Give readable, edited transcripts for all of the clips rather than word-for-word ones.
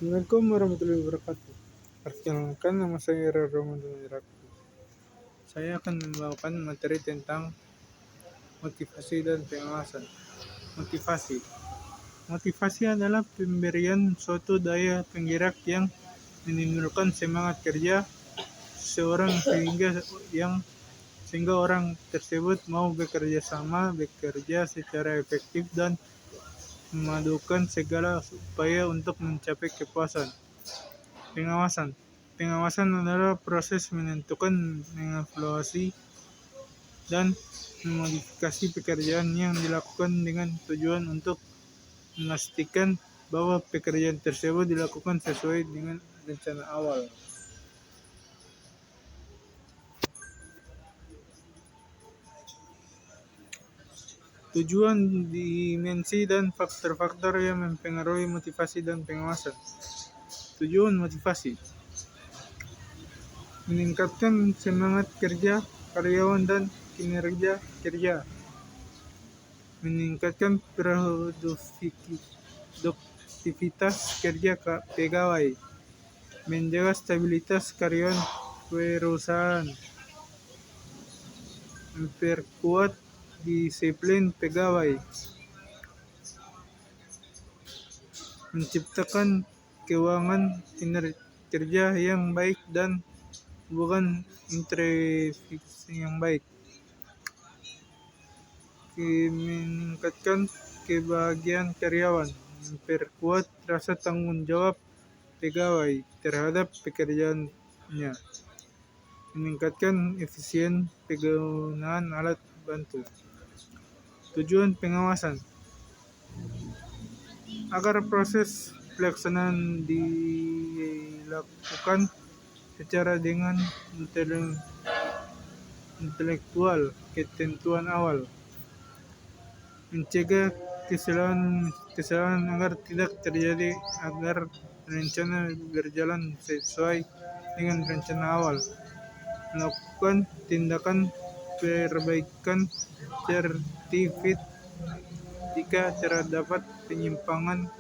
Assalamualaikum warahmatullahi wabarakatuh. Perkenalkan, nama saya Ramadan Iraku. Saya akan membawakan materi tentang motivasi dan pengawasan. Motivasi. Motivasi adalah pemberian suatu daya penggerak yang menimbulkan semangat kerja seseorang sehingga orang tersebut mau bekerja secara efektif dan memadukan segala upaya untuk mencapai kepuasan. Pengawasan. Pengawasan adalah proses menentukan, mengevaluasi, dan memodifikasi pekerjaan yang dilakukan dengan tujuan untuk memastikan bahwa pekerjaan tersebut dilakukan sesuai dengan rencana awal. Tujuan, dimensi, dan faktor-faktor yang mempengaruhi motivasi dan pengawasan. Tujuan motivasi: meningkatkan semangat kerja karyawan dan kinerja kerja, meningkatkan produktivitas kerja pegawai, menjaga stabilitas karyawan perusahaan, memperkuat disiplin pegawai, menciptakan keuangan kerja yang baik dan hubungan intrapersonal yang baik, meningkatkan kebahagiaan karyawan, memperkuat rasa tanggung jawab pegawai terhadap pekerjaannya, meningkatkan efisien penggunaan alat bantu. Tujuan pengawasan: agar proses pelaksanaan dilakukan secara dengan intelektual ketentuan awal, mencegah kesalahan agar tidak terjadi, agar rencana berjalan sesuai dengan rencana awal, melakukan tindakan perbaikan tertib jika terdapat penyimpangan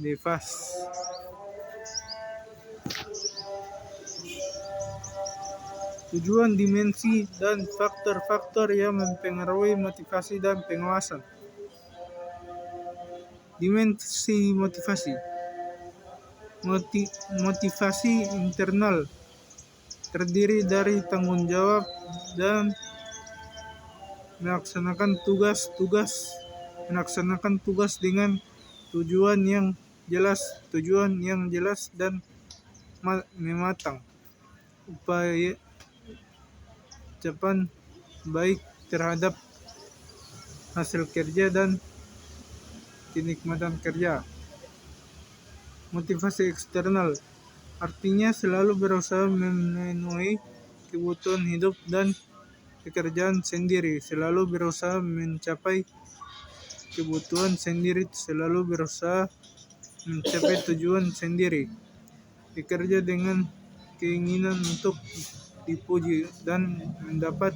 nefas. Tujuan, dimensi, dan faktor-faktor yang mempengaruhi motivasi dan pengawasan. Dimensi motivasi. Motivasi internal terdiri dari tanggung jawab dan melaksanakan tugas dengan tujuan yang jelas dan mematang, upaya capai baik terhadap hasil kerja dan kenikmatan kerja. Motivasi eksternal artinya selalu berusaha memenuhi kebutuhan hidup dan pekerjaan sendiri, selalu berusaha mencapai kebutuhan sendiri, selalu berusaha mencapai tujuan sendiri, bekerja dengan keinginan untuk dipuji dan mendapat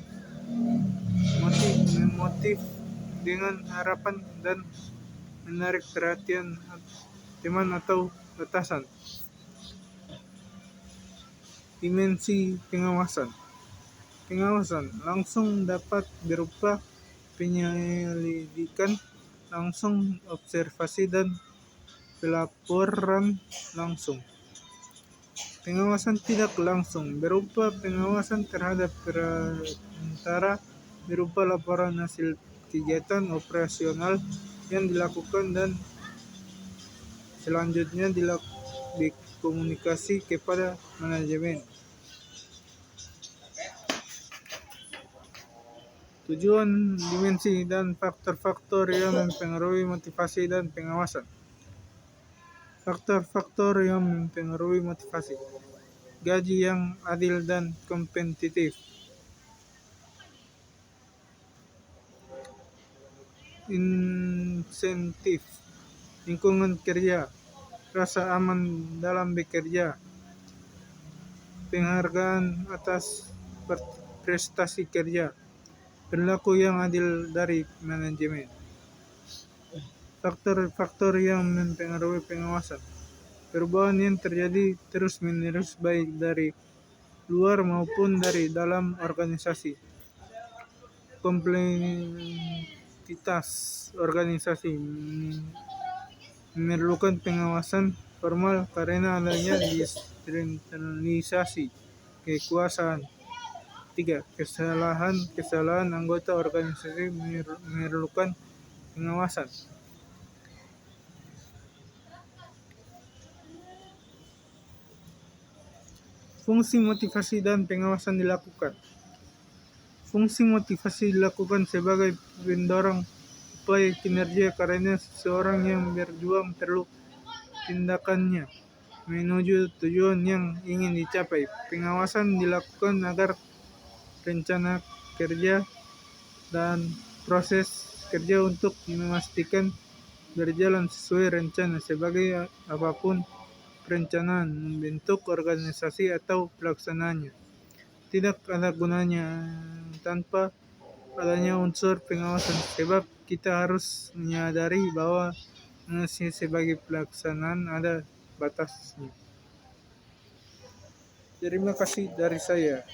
motif dengan harapan dan menarik perhatian teman atau atasan. Dimensi pengawasan. Pengawasan langsung dapat berupa penyelidikan langsung, observasi, dan pelaporan langsung. Pengawasan tidak langsung berupa pengawasan terhadap perantara berupa laporan hasil kegiatan operasional yang dilakukan dan selanjutnya dikomunikasi kepada manajemen. Tujuan, dimensi, dan faktor-faktor yang mempengaruhi motivasi dan pengawasan. Faktor-faktor yang mempengaruhi motivasi: gaji yang adil dan kompetitif, insentif, lingkungan kerja, rasa aman dalam bekerja, penghargaan atas prestasi kerja, perilaku yang adil dari manajemen. faktor-faktor yang mempengaruhi pengawasan. Perubahan yang terjadi terus-menerus baik dari luar maupun dari dalam organisasi. Kompleksitas organisasi memerlukan pengawasan formal karena adanya desentralisasi kekuasaan. 3. Kesalahan anggota organisasi memerlukan pengawasan. Fungsi motivasi dan pengawasan dilakukan. Fungsi motivasi dilakukan sebagai pendorong upaya kinerja karena seseorang yang berjuang perlu tindakannya menuju tujuan yang ingin dicapai. Pengawasan dilakukan agar rencana kerja dan proses kerja untuk memastikan berjalan sesuai rencana. Sebagai apapun perencanaan membentuk organisasi atau pelaksanaannya, tidak ada gunanya tanpa adanya unsur pengawasan, sebab kita harus menyadari bahwa sebagai pelaksanaan ada batasnya. Terima kasih dari saya.